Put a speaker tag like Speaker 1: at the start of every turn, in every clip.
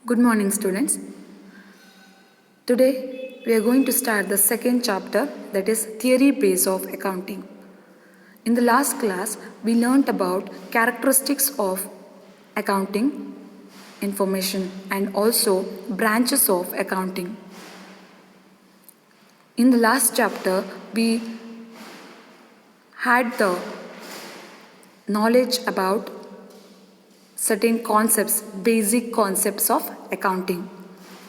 Speaker 1: Good morning, students. Today we are going to start the second chapter, that is theory base of accounting. In the last class, we learnt about characteristics of accounting information and also branches of accounting. In the last chapter, we had the knowledge about certain concepts, basic concepts of accounting.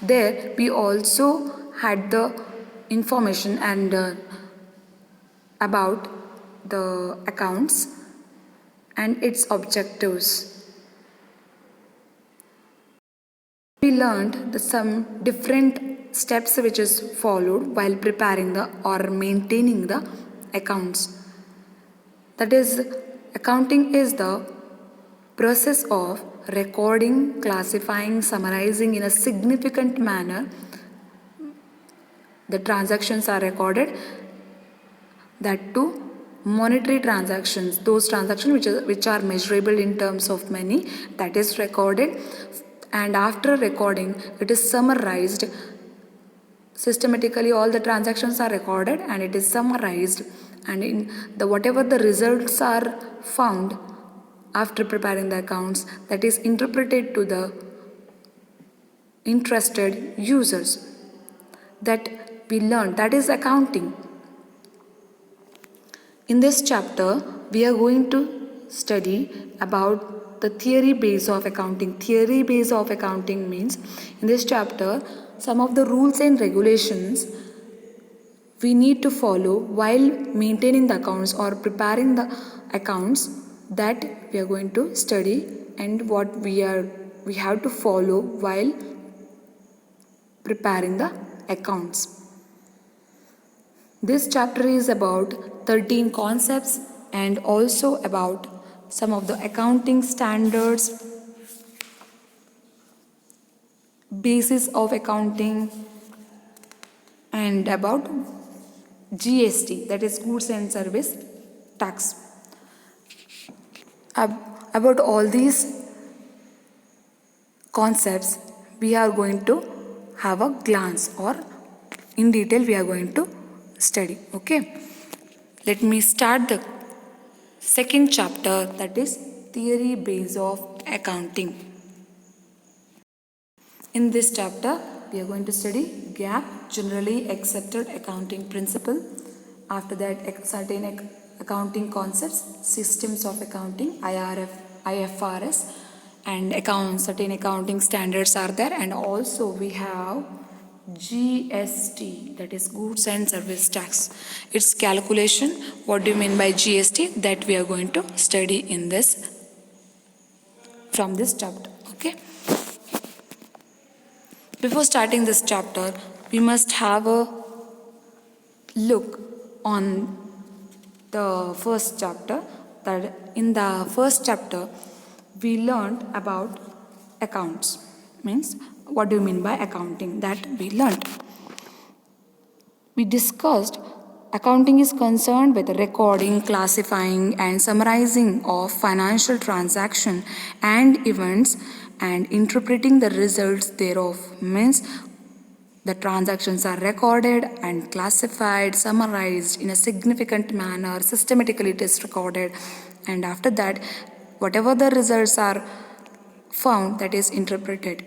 Speaker 1: There we also had the information and about the accounts and its objectives. We learned some different steps which is followed while preparing the or maintaining the accounts. That is, accounting is the process of recording, classifying, summarizing in a significant manner. The transactions are recorded, that too monetary transactions, those transactions which are measurable in terms of money, that is recorded, and after recording it is summarized. Systematically all the transactions are recorded and it is summarized, and in the whatever the results are found after preparing the accounts, that is interpreted to the interested users. That we learned, that is accounting. In this chapter, we are going to study about the theory base of accounting. Theory base of accounting means, in this chapter, some of the rules and regulations we need to follow while maintaining the accounts or preparing the accounts, that we are going to study, and what we have to follow while preparing the accounts. This chapter is about 13 concepts and also about some of the accounting standards, basis of accounting, and about GST, that is goods and service tax. About all these concepts we are going to have a glance, or in detail we are going to study. Okay, let me start the second chapter, that is theory base of accounting. In this chapter we are going to study GAAP, generally accepted accounting principle. After that, certain accounting concepts, systems of accounting, IFRS, and certain accounting standards are there, and also we have GST, that is goods and service tax. Its calculation, what do you mean by GST, that we are going to study in this, from this chapter. Okay, before starting this chapter, we must have a look on the first chapter. That in the first chapter we learned about accounts, means what do you mean by accounting, that we learned. We discussed accounting is concerned with recording, classifying, and summarizing of financial transaction and events and interpreting the results thereof. Means the transactions are recorded and classified, summarized in a significant manner, systematically it is recorded, and after that whatever the results are found, that is interpreted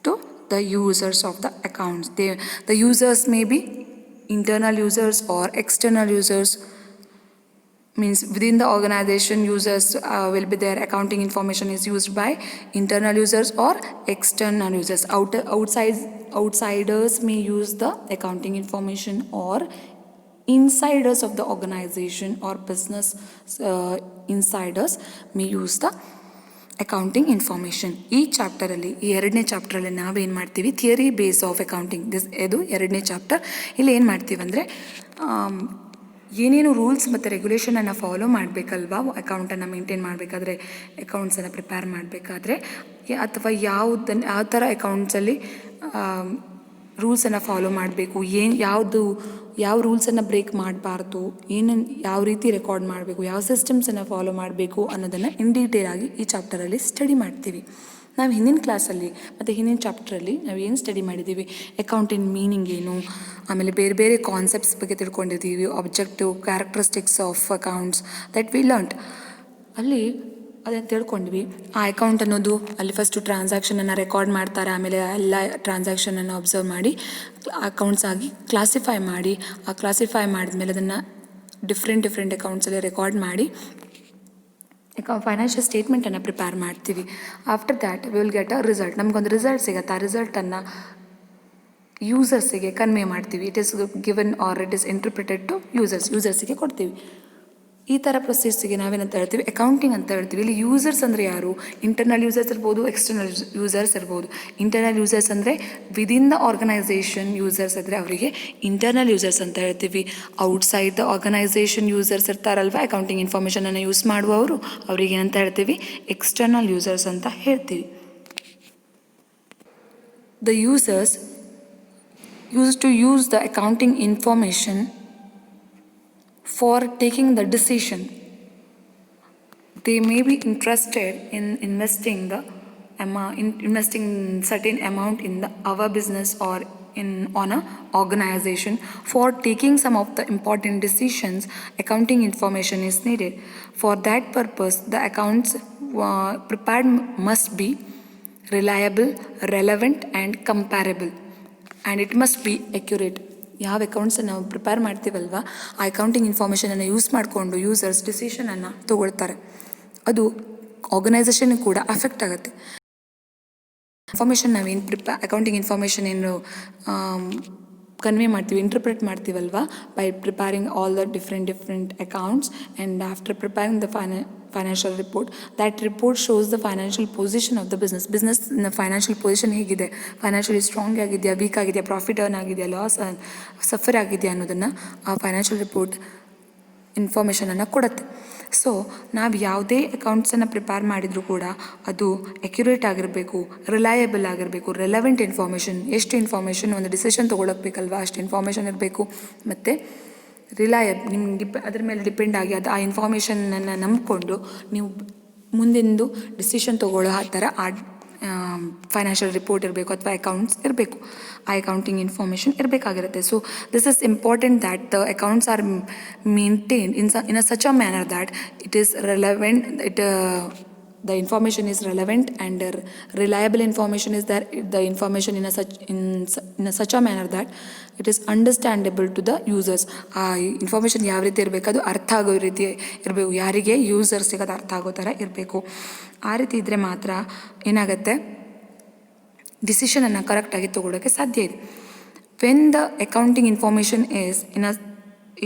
Speaker 1: to the users of the accounts. The users may be internal users or external users, means within the organization users will be there. Accounting information is used by internal users or external users. Outsiders may use the accounting information, or insiders of the organization or business insiders may use the accounting information. ಈ ಚಾಪ್ಟರಲ್ಲಿ, ಈ ಎರಡನೇ ಚಾಪ್ಟರಲ್ಲಿ ನಾವೇನು ಮಾಡ್ತೀವಿ, theory base of accounting, ಇದು ಎರಡನೇ chapter. ಇಲ್ಲಿ ಏನು ಮಾಡ್ತೀವಿ ಅಂದರೆ, ಏನೇನು ರೂಲ್ಸ್ ಮತ್ತು ರೆಗ್ಯುಲೇಷನನ್ನು ಫಾಲೋ ಮಾಡಬೇಕಲ್ವಾ ಅಕೌಂಟನ್ನು ಮೇಂಟೈನ್ ಮಾಡಬೇಕಾದ್ರೆ, ಅಕೌಂಟ್ಸನ್ನು ಪ್ರಿಪೇರ್ ಮಾಡಬೇಕಾದ್ರೆ, ಅಥವಾ ಯಾವ ಥರ ಅಕೌಂಟ್ಸಲ್ಲಿ ರೂಲ್ಸನ್ನು ಫಾಲೋ ಮಾಡಬೇಕು, ಯಾವ ರೂಲ್ಸನ್ನು ಬ್ರೇಕ್ ಮಾಡಬಾರ್ದು, ಯಾವ ರೀತಿ ರೆಕಾರ್ಡ್ ಮಾಡಬೇಕು, ಯಾವ ಸಿಸ್ಟಮ್ಸನ್ನು ಫಾಲೋ ಮಾಡಬೇಕು ಅನ್ನೋದನ್ನು ಇನ್ ಡೀಟೇಲ್ ಆಗಿ ಈ ಚಾಪ್ಟರಲ್ಲಿ ಸ್ಟಡಿ ಮಾಡ್ತೀವಿ. ನಾವು ಹಿಂದಿನ ಕ್ಲಾಸಲ್ಲಿ ಮತ್ತು ಹಿಂದಿನ ಚಾಪ್ಟ್ರಲ್ಲಿ ನಾವು ಏನು ಸ್ಟಡಿ ಮಾಡಿದ್ದೀವಿ, ಅಕೌಂಟಿಂಗ್ ಮೀನಿಂಗ್ ಏನು, ಆಮೇಲೆ ಬೇರೆ ಬೇರೆ ಕಾನ್ಸೆಪ್ಟ್ಸ್ ಬಗ್ಗೆ ತಿಳ್ಕೊಂಡಿದ್ದೀವಿ, objective characteristics of accounts that we learned. ಅಲ್ಲಿ ಅದನ್ನು ತಿಳ್ಕೊಂಡ್ವಿ. ಆ ಅಕೌಂಟ್ ಅನ್ನೋದು ಅಲ್ಲಿ ಫಸ್ಟು ಟ್ರಾನ್ಸಾಕ್ಷನನ್ನು ರೆಕಾರ್ಡ್ ಮಾಡ್ತಾರೆ, ಆಮೇಲೆ ಎಲ್ಲ ಟ್ರಾನ್ಸಾಕ್ಷನನ್ನು ಅಬ್ಸರ್ವ್ ಮಾಡಿ ಅಕೌಂಟ್ಸ್ ಆಗಿ ಕ್ಲಾಸಿಫೈ ಮಾಡಿ, ಆ ಕ್ಲಾಸಿಫೈ ಮಾಡಿದ್ಮೇಲೆ ಅದನ್ನು ಡಿಫ್ರೆಂಟ್ ಅಕೌಂಟ್ಸಲ್ಲಿ ರೆಕಾರ್ಡ್ ಮಾಡಿ ಫೈನಾನ್ಷಿಯಲ್ ಸ್ಟೇಟ್ಮೆಂಟನ್ನು ಪ್ರಿಪೇರ್ ಮಾಡ್ತೀವಿ. After that we will get a result. ನಮಗೊಂದು ರಿಸಲ್ಟ್ ಸಿಗುತ್ತೆ. ಆ ರಿಸಲ್ಟನ್ನು ಯೂಸರ್ಸಿಗೆ ಕನ್ವೆ ಮಾಡ್ತೀವಿ. It is given or it is interpreted to ಯೂಸರ್ಸಿಗೆ ಕೊಡ್ತೀವಿ. ಈ ಥರ ಪ್ರೊಸೆಸ್ಸಿಗೆ ನಾವೇನಂತ ಹೇಳ್ತೀವಿ, ಅಕೌಂಟಿಂಗ್ ಅಂತ ಹೇಳ್ತೀವಿ. ಇಲ್ಲಿ ಯೂಸರ್ಸ್ ಅಂದರೆ ಯಾರು? ಇಂಟರ್ನಲ್ ಯೂಸರ್ಸ್ ಇರ್ಬೋದು, ಎಕ್ಸ್ಟರ್ನಲ್ ಯೂಸರ್ಸ್ ಇರ್ಬೋದು. ಇಂಟರ್ನಲ್ ಯೂಸರ್ಸ್ ಅಂದರೆ ವಿದಿನ್ ದ ಆರ್ಗನೈಸೇಷನ್ ಯೂಸರ್ಸ್ ಇದ್ದರೆ ಅವರಿಗೆ ಇಂಟರ್ನಲ್ ಯೂಸರ್ಸ್ ಅಂತ ಹೇಳ್ತೀವಿ. ಔಟ್ಸೈಡ್ ದ ಆರ್ಗನೈಸೇಷನ್ ಯೂಸರ್ಸ್ ಇರ್ತಾರಲ್ವ, ಅಕೌಂಟಿಂಗ್ ಇನ್ಫಾರ್ಮೇಷನನ್ನು ಯೂಸ್ ಮಾಡುವವರು, ಅವ್ರಿಗೆ ಏನಂತ ಹೇಳ್ತೀವಿ? ಎಕ್ಸ್ಟರ್ನಲ್ ಯೂಸರ್ಸ್ ಅಂತ ಹೇಳ್ತೀವಿ. The users use to use the accounting information for taking the decision. They may be interested in investing certain amount in our business or on a organization. For taking some of the important decisions, accounting information is needed. For that purpose, the accounts prepared must be reliable, relevant and comparable, and it must be accurate. ಯಾವ ಅಕೌಂಟ್ಸನ್ನು ನಾವು prepare ಮಾಡ್ತೀವಲ್ವ, ಆ accounting ಇನ್ಫಾರ್ಮೇಷನನ್ನು use ಮಾಡಿಕೊಂಡು users ಡಿಸಿಷನನ್ನು ತೊಗೊಳ್ತಾರೆ. ಅದು ಆರ್ಗನೈಸೇಷನ್ಗೆ ಕೂಡ ಅಫೆಕ್ಟ್ ಆಗುತ್ತೆ. ಇನ್ಫಾರ್ಮೇಷನ್ ನಾವೇನು ಅಕೌಂಟಿಂಗ್ ಇನ್ಫಾರ್ಮೇಷನ್ ಏನು ಕನ್ವೆ ಮಾಡ್ತೀವಿ, ಇಂಟರ್ಪ್ರೆಟ್ ಮಾಡ್ತೀವಲ್ವ, by preparing all the different accounts and after preparing the financial report. That report shows the financial position of the business financial position ಹೇಗಿದೆ, ಫೈನಾನ್ಷಿಯಲಿ ಸ್ಟ್ರಾಂಗ್ ಆಗಿದೆಯಾ, weak ಆಗಿದೆಯಾ, profit earn ಆಗಿದೆಯಾ, loss suffer ಆಗಿದೆಯಾ ಅನ್ನೋದನ್ನು ಆ financial report ಇನ್ಫಾರ್ಮೇಷನನ್ನು ಕೊಡುತ್ತೆ. So ನಾವು ಯಾವುದೇ ಅಕೌಂಟ್ಸನ್ನು ಪ್ರಿಪೇರ್ ಮಾಡಿದರೂ ಕೂಡ ಅದು ಅಕ್ಯುರೇಟ್ ಆಗಿರಬೇಕು, ರಿಲಯಬಲ್ ಆಗಿರಬೇಕು, ರೆಲೆವೆಂಟ್ ಇನ್ಫಾರ್ಮೇಷನ್. ಎಷ್ಟು ಇನ್ಫಾರ್ಮೇಷನ್ ಒಂದು ಡಿಸಿಷನ್ ತೊಗೊಳಕ್ಕೆ ಬೇಕಲ್ವ, ಅಷ್ಟು ಇನ್ಫಾರ್ಮೇಷನ್ ಇರಬೇಕು. ಮತ್ತು ನಿಮ್ಗೆ ಅದ್ರ ಮೇಲೆ ಡಿಪೆಂಡ್ ಆಗಿ ಆ ಇನ್ಫಾರ್ಮೇಷನನ್ನು ನಂಬಿಕೊಂಡು ನೀವು ಮುಂದಿಂದು ಡಿಸಿಷನ್ ತೊಗೊಳ್ಳೋ ಆ ಥರ ಆ ಫೈನಾನ್ಷಿಯಲ್ ರಿಪೋರ್ಟ್ ಇರಬೇಕು ಅಥವಾ ಅಕೌಂಟ್ಸ್ ಇರಬೇಕು, ಆ ಅಕೌಂಟಿಂಗ್ ಇನ್ಫಾರ್ಮೇಷನ್ ಇರಬೇಕಾಗಿರುತ್ತೆ. So this is important that the accounts are maintained in such a manner that it is relevant, the information is relevant and reliable information is there. The information in such a manner that it is understandable to the users. ಆ information ಯಾವ ರೀತಿ ಇರಬೇಕು, ಅದು ಅರ್ಥ ಆಗೋ ರೀತಿ ಇರಬೇಕು, ಯಾರಿಗೆ ಯೂಸರ್ಸಿಗೆ ಅದು ಅರ್ಥ ಆಗೋ ಥರ ಇರಬೇಕು. ಆ ರೀತಿ ಇದ್ದರೆ ಮಾತ್ರ ಏನಾಗುತ್ತೆ, ಡಿಸಿಷನನ್ನು ಕರೆಕ್ಟಾಗಿ ತೊಗೊಳೋಕ್ಕೆ ಸಾಧ್ಯ ಇದೆ. When the accounting information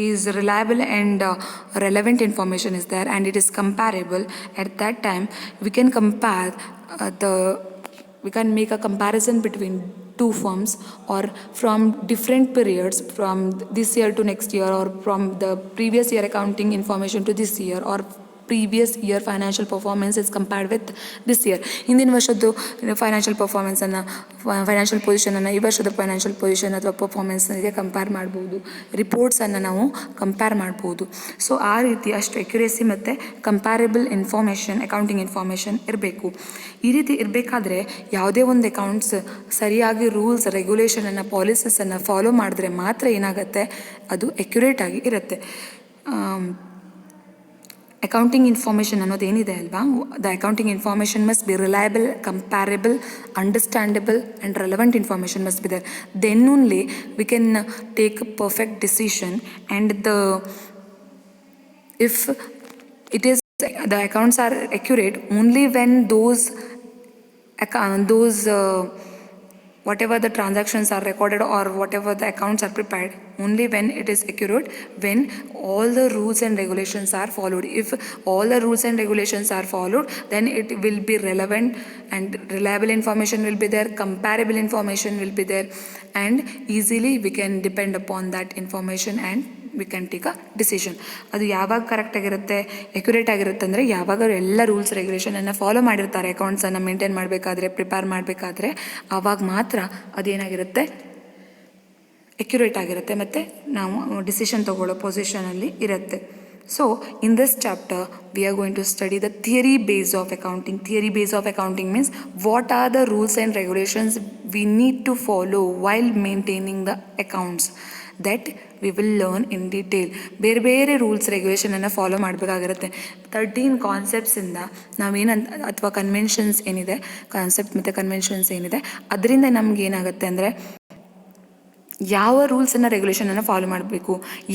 Speaker 1: is reliable and relevant information is there and it is comparable, at that time we can compare we can make a comparison between two firms or from different periods, from this year to next year, or from the previous year accounting information to this year, or previous year financial performance is compared with this year. ಹಿಂದಿನ ವರ್ಷದ್ದು financial ಪರ್ಫಾರ್ಮೆನ್ಸನ್ನು, financial ಪೊಸಿಷನನ್ನು ಈ ವರ್ಷದ financial position ಅಥವಾ ಪರ್ಫಾರ್ಮೆನ್ಸ್ನಿಗೆ compare ಮಾಡ್ಬೋದು, ರಿಪೋರ್ಟ್ಸನ್ನು ನಾವು compare ಮಾಡ್ಬೋದು. So ಆ ರೀತಿ ಅಷ್ಟು ಅಕ್ಯುರೇಸಿ ಮತ್ತು ಕಂಪ್ಯಾರೇಬಲ್ ಇನ್ಫಾರ್ಮೇಷನ್, ಅಕೌಂಟಿಂಗ್ ಇನ್ಫಾರ್ಮೇಷನ್ ಇರಬೇಕು. ಈ ರೀತಿ ಇರಬೇಕಾದ್ರೆ ಯಾವುದೇ ಒಂದು ಅಕೌಂಟ್ಸ್ ಸರಿಯಾಗಿ ರೂಲ್ಸ್, ರೆಗ್ಯುಲೇಷನನ್ನು, ಪಾಲಿಸೀಸನ್ನು ಫಾಲೋ ಮಾಡಿದ್ರೆ ಮಾತ್ರ ಏನಾಗುತ್ತೆ, ಅದು ಅಕ್ಯುರೇಟ್ ಆಗಿ ಇರುತ್ತೆ. ಅಕೌಂಟಿಂಗ್ ಇನ್ಫಾರ್ಮೇಷನ್ ಅನ್ನೋದು ಏನಿದೆ ಅಲ್ವಾ, the accounting information must be reliable, comparable, understandable and relevant information must be there. Then only we can take a perfect decision and if it is the accounts are accurate only when those whatever the transactions are recorded or whatever the accounts are prepared, only when it is accurate, when all the rules and regulations are followed. If all the rules and regulations are followed, then it will be relevant and reliable information will be there, comparable information will be there, and easily we can depend upon that information and V can take a decision. ಅದು ಯಾವಾಗ ಕರೆಕ್ಟಾಗಿರುತ್ತೆ, accurate ಆಗಿರುತ್ತೆ ಅಂದರೆ ಯಾವಾಗ ಎಲ್ಲ rules ರೆಗ್ಯುಲೇಷನನ್ನು follow ಮಾಡಿರ್ತಾರೆ ಅಕೌಂಟ್ಸನ್ನು maintain ಮಾಡಬೇಕಾದ್ರೆ, prepare ಮಾಡಬೇಕಾದ್ರೆ, ಆವಾಗ ಮಾತ್ರ ಅದೇನಾಗಿರುತ್ತೆ, ಅಕ್ಯುರೇಟ್ ಆಗಿರುತ್ತೆ ಮತ್ತು ನಾವು ಡಿಸಿಷನ್ ತೊಗೊಳ್ಳೋ ಪೊಸಿಷನಲ್ಲಿ ಇರುತ್ತೆ. So in this chapter we are going to study the theory base of accounting. Theory base of accounting means what are the rules and regulations we need to follow while maintaining the accounts, that we will learn in detail. ಬೇರೆ ಬೇರೆ rules ರೆಗ್ಯುಲೇಷನನ್ನು follow ಮಾಡಬೇಕಾಗಿರುತ್ತೆ. 13 ಕಾನ್ಸೆಪ್ಟ್ಸಿಂದ ನಾವೇನು ಅಥವಾ conventions ಏನಿದೆ, concept ಮತ್ತು conventions ಏನಿದೆ, ಅದರಿಂದ ನಮ್ಗೆ ಏನಾಗುತ್ತೆ ಅಂದರೆ ಯಾವ ರೂಲ್ಸನ್ನು ರೆಗ್ಯುಲೇಷನನ್ನು ಫಾಲೋ ಮಾಡಬೇಕು,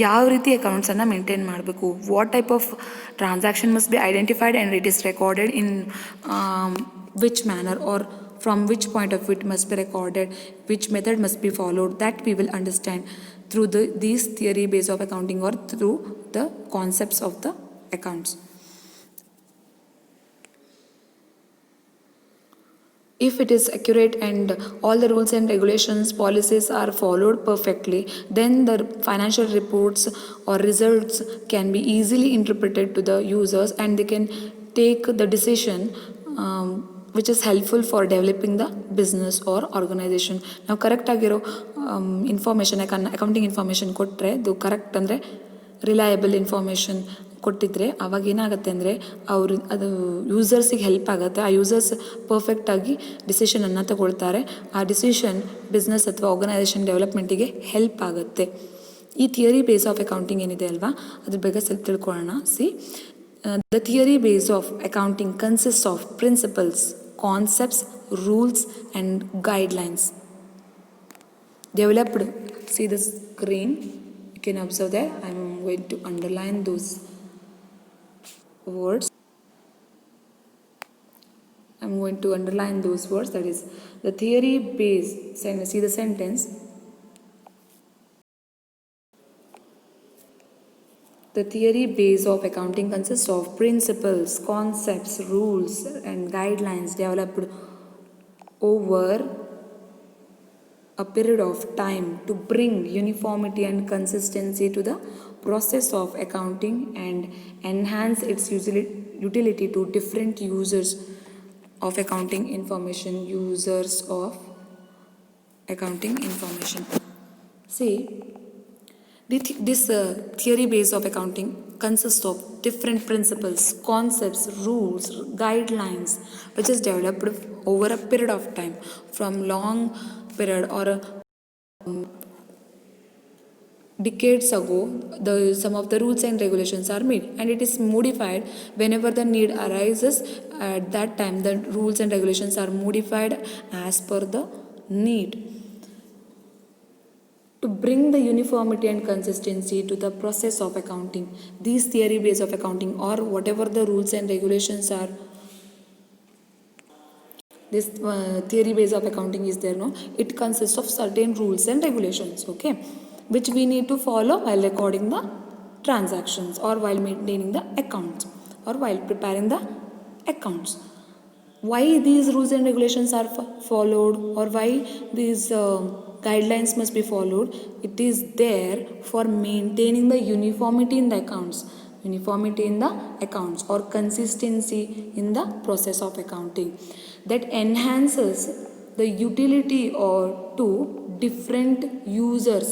Speaker 1: ಯಾವ ರೀತಿ ಅಕೌಂಟ್ಸನ್ನು ಮೇಂಟೈನ್ ಮಾಡಬೇಕು, what type of transaction must be identified and it is recorded in which manner or from which point of view it must be recorded, which method must be followed, that we will understand through these theory base of accounting or through the concepts of the accounts. If it is accurate and all the rules and regulations, policies are followed perfectly, then the financial reports or results can be easily interpreted to the users and they can take the decision which is helpful for developing the business or organization. ನಾವು ಕರೆಕ್ಟಾಗಿರೋ information, accounting information ಕೊಟ್ಟರೆ, ಅದು correct ಅಂದರೆ reliable information ಕೊಟ್ಟಿದ್ರೆ ಅವಾಗ ಏನಾಗುತ್ತೆ ಅಂದರೆ ಅದು ಯೂಸರ್ಸಿಗೆ help ಆಗುತ್ತೆ. ಆ ಯೂಸರ್ಸ್ ಪರ್ಫೆಕ್ಟಾಗಿ ಡಿಸಿಷನನ್ನು ತಗೊಳ್ತಾರೆ. ಆ ಡಿಸಿಷನ್ ಬಿಸ್ನೆಸ್ ಅಥವಾ ಆರ್ಗನೈಸೇಷನ್ ಡೆವಲಪ್ಮೆಂಟಿಗೆ ಹೆಲ್ಪ್ ಆಗುತ್ತೆ. ಈ ಥಿಯರಿ ಬೇಸ್ ಆಫ್ ಅಕೌಂಟಿಂಗ್ ಏನಿದೆ ಅಲ್ವಾ, ಅದ್ರ ಬಗ್ಗೆ ಸ್ವಲ್ಪ ತಿಳ್ಕೊಳ್ಳೋಣ. The theory base of accounting consists of principles, concepts, rules and guidelines developed. See the screen, you can observe there. I am going to underline those words. I am going to underline those words. That is the theory base. See the sentence. The theory base of accounting consists of principles, concepts, rules and guidelines developed over a period of time to bring uniformity and consistency to the process of accounting and enhance its utility to different users of accounting information. See, this theory base of accounting consists of different principles, concepts, rules, guidelines which is developed over a period of time, from long period or decades ago. Some of the rules and regulations are made and it is modified whenever the need arises. At that time the rules and regulations are modified as per the need to bring the uniformity and consistency to the process of accounting. These theory base of accounting or whatever the rules and regulations are, this theory base of accounting is there, no? It consists of certain rules and regulations, okay, which we need to follow while recording the transactions or while maintaining the accounts or while preparing the accounts. Why these rules and regulations are followed or why these guidelines must be followed? It is there for maintaining the uniformity in the accounts or consistency in the process of accounting, that enhances the utility or to different users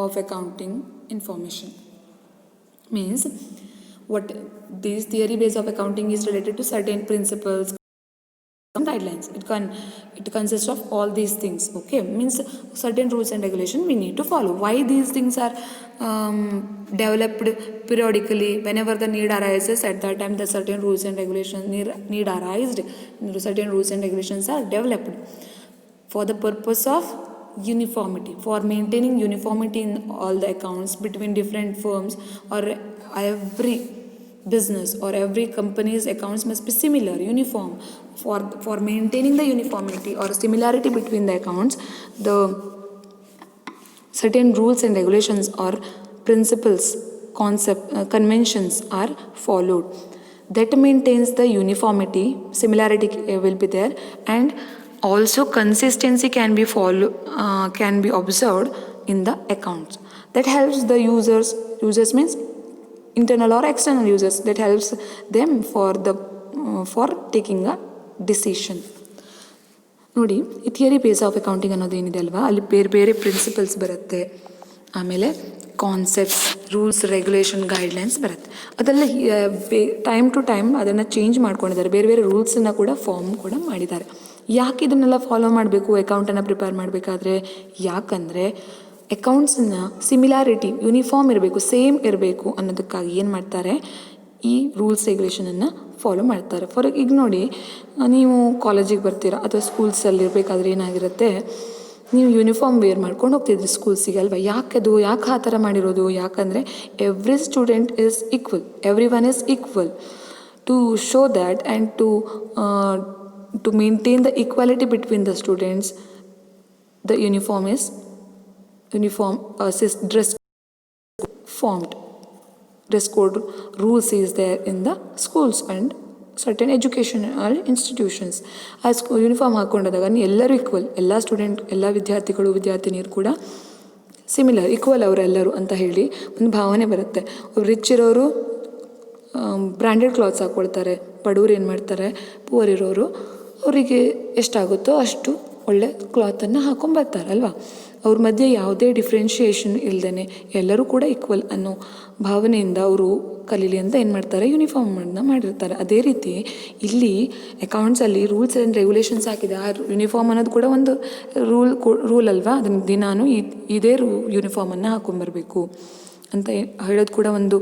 Speaker 1: of accounting information. Means what this theory base of accounting is related to certain principles, some guidelines. It consists of all these things, okay. Means certain rules and regulation we need to follow. Why these things are developed periodically? Whenever the need arises, at that time the certain rules and regulations certain rules and regulations are developed for the purpose of uniformity, for maintaining uniformity in all the accounts between different firms, or every business or every company's accounts must be similar, uniform. For maintaining the uniformity or similarity between the accounts, the certain rules and regulations or principles, conventions are followed. That maintains the uniformity, similarity will be there, and also consistency can be observed in the accounts. That helps the users means internal or external users, that helps them for taking a decision. ನೋಡಿ, ಈ theory base of accounting ಅನ್ನೋದೇನಿದೆ ಅಲ್ವಾ, ಅಲ್ಲಿ ಬೇರೆ ಬೇರೆ principles ಬರುತ್ತೆ, ಆಮೇಲೆ concepts, rules, regulation, guidelines ಬರುತ್ತೆ. ಅದೆಲ್ಲ ಟೈಮ್ ಟು ಟೈಮ್ ಅದನ್ನು ಚೇಂಜ್ ಮಾಡ್ಕೊಂಡಿದ್ದಾರೆ. ಬೇರೆ ಬೇರೆ ರೂಲ್ಸನ್ನು ಕೂಡ ಫಾರ್ಮ್ ಕೂಡ ಮಾಡಿದ್ದಾರೆ. ಯಾಕೆ ಇದನ್ನೆಲ್ಲ ಫಾಲೋ ಮಾಡಬೇಕು ಅಕೌಂಟನ್ನು ಪ್ರಿಪೇರ್ ಮಾಡಬೇಕಾದ್ರೆ? ಯಾಕಂದರೆ ಅಕೌಂಟ್ಸನ್ನ ಸಿಮಿಲಾರಿಟಿ, ಯೂನಿಫಾರ್ಮ್ ಇರಬೇಕು, ಸೇಮ್ ಇರಬೇಕು ಅನ್ನೋದಕ್ಕಾಗಿ ಏನು ಮಾಡ್ತಾರೆ, ಈ ರೂಲ್ಸ್ ರೆಗ್ಯುಲೇಷನನ್ನು ಫಾಲೋ ಮಾಡ್ತಾರೆ. ಈಗ ನೋಡಿ, ನೀವು ಕಾಲೇಜಿಗೆ ಬರ್ತೀರಾ ಅಥವಾ ಸ್ಕೂಲ್ಸಲ್ಲಿ ಇರಬೇಕಾದ್ರೆ ಏನಾಗಿರುತ್ತೆ, ನೀವು ಯೂನಿಫಾರ್ಮ್ ವೇರ್ ಮಾಡ್ಕೊಂಡು ಹೋಗ್ತಿದ್ರಿ ಸ್ಕೂಲ್ಸಿಗೆ ಅಲ್ವಾ? ಯಾಕೆ ಆ ಥರ ಮಾಡಿರೋದು? ಯಾಕಂದರೆ every student is equal, everyone is equal. To show that and to maintain the equality between the students, the uniform dress formed. Dress code rules is there in the schools and certain educational institutions. ಆ uniform ಹಾಕ್ಕೊಂಡಾಗ ಎಲ್ಲರೂ equal, ಎಲ್ಲ student, ಎಲ್ಲ ವಿದ್ಯಾರ್ಥಿಗಳು, ವಿದ್ಯಾರ್ಥಿನಿಯರು ಕೂಡ similar, equal ಅವರೆಲ್ಲರೂ ಅಂತ ಹೇಳಿ ಒಂದು ಭಾವನೆ ಬರುತ್ತೆ. ರಿಚ್ ಇರೋರು ಬ್ರ್ಯಾಂಡೆಡ್ ಕ್ಲಾತ್ಸ್ ಹಾಕ್ಕೊಳ್ತಾರೆ, ಬಡವರು ಏನು ಮಾಡ್ತಾರೆ, ಪುವರ್ ಇರೋರು ಅವರಿಗೆ ಎಷ್ಟಾಗುತ್ತೋ ಅಷ್ಟು ಒಳ್ಳೆ ಕ್ಲಾತನ್ನು ಹಾಕೊಂಬರ್ತಾರೆ ಅಲ್ವಾ? ಅವ್ರ ಮಧ್ಯೆ ಯಾವುದೇ ಡಿಫ್ರೆನ್ಷಿಯೇಷನ್ ಇಲ್ಲದೇ ಎಲ್ಲರೂ ಕೂಡ ಈಕ್ವಲ್ ಅನ್ನೋ ಭಾವನೆಯಿಂದ ಅವರು ಕಲೀಲಿ ಅಂತ ಏನು ಮಾಡ್ತಾರೆ, ಯೂನಿಫಾರ್ಮನ್ನು ಮಾಡಿರ್ತಾರೆ. ಅದೇ ರೀತಿ ಇಲ್ಲಿ ಅಕೌಂಟ್ಸಲ್ಲಿ ರೂಲ್ಸ್ ಆ್ಯಂಡ್ ರೆಗ್ಯುಲೇಷನ್ಸ್ ಹಾಕಿದೆ. ಆ ಯೂನಿಫಾರ್ಮ್ ಅನ್ನೋದು ಕೂಡ ಒಂದು ರೂಲ್ ಅಲ್ವಾ? ಅದನ್ನು ದಿನಾನು ಇದೇ ಯೂನಿಫಾರ್ಮನ್ನು ಹಾಕೊಂಬರಬೇಕು ಅಂತ ಹೇಳೋದು ಕೂಡ ಒಂದು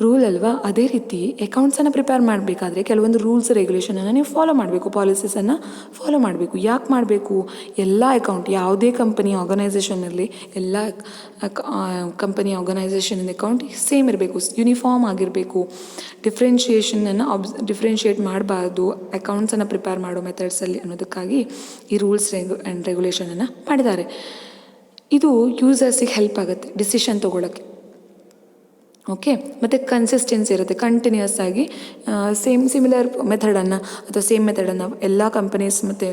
Speaker 1: ರೂಲ್ ಅಲ್ವಾ? ಅದೇ ರೀತಿ ಅಕೌಂಟ್ಸನ್ನು ಪ್ರಿಪೇರ್ ಮಾಡಬೇಕಾದ್ರೆ ಕೆಲವೊಂದು ರೂಲ್ಸ್ ರೆಗ್ಯುಲೇಷನನ್ನು ನೀವು ಫಾಲೋ ಮಾಡಬೇಕು, ಪಾಲಿಸೀಸನ್ನು ಫಾಲೋ ಮಾಡಬೇಕು. ಯಾಕೆ ಮಾಡಬೇಕು? ಎಲ್ಲ ಅಕೌಂಟ್, ಯಾವುದೇ ಕಂಪನಿ ಆರ್ಗನೈಸೇಷನ್ ಇರಲಿ, ಎಲ್ಲ ಕಂಪನಿ ಆರ್ಗನೈಸೇಷನ್ ಅಕೌಂಟ್ ಸೇಮ್ ಇರಬೇಕು, ಯೂನಿಫಾರ್ಮ್ ಆಗಿರಬೇಕು. ಡಿಫ್ರೆನ್ಷಿಯೇಟ್ ಮಾಡಬಾರ್ದು ಅಕೌಂಟ್ಸನ್ನು ಪ್ರಿಪೇರ್ ಮಾಡೋ ಮೆಥಡ್ಸಲ್ಲಿ ಅನ್ನೋದಕ್ಕಾಗಿ ಈ ರೂಲ್ಸ್ ಆ್ಯಂಡ್ ರೆಗ್ಯುಲೇಷನನ್ನು ಮಾಡಿದ್ದಾರೆ. ಇದು ಯೂಸರ್ಸಿಗೆ ಹೆಲ್ಪ್ ಆಗುತ್ತೆ ಡಿಸಿಷನ್ ತೊಗೊಳಕ್ಕೆ. ಓಕೆ, ಮತ್ತು ಕನ್ಸಿಸ್ಟೆನ್ಸಿ ಇರುತ್ತೆ, ಕಂಟಿನ್ಯೂಸ್ ಆಗಿ ಸಿಮಿಲರ್ ಮೆಥಡನ್ನು ಅಥವಾ ಸೇಮ್ ಮೆಥಡನ್ನು ಎಲ್ಲ ಕಂಪನೀಸ್ ಮತ್ತು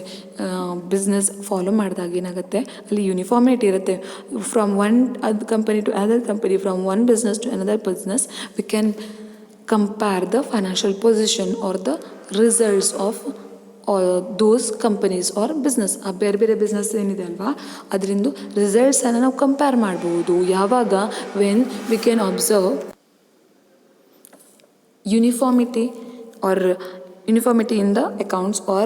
Speaker 1: ಬಿಸ್ನೆಸ್ ಫಾಲೋ ಮಾಡಿದಾಗ ಏನಾಗುತ್ತೆ, ಅಲ್ಲಿ ಯೂನಿಫಾರ್ಮಿಟಿ ಇರುತ್ತೆ. From one company to other company, from one business to another business, we can compare the financial position or the results of those companies or business. ಆ ಬೇರೆ ಬೇರೆ business ಏನಿದೆ ಅಲ್ವಾ, ಅದರಿಂದ ರಿಸಲ್ಟ್ಸನ್ನು ನಾವು ಕಂಪೇರ್ ಮಾಡ್ಬೋದು. ಯಾವಾಗ? When we can observe uniformity in the accounts or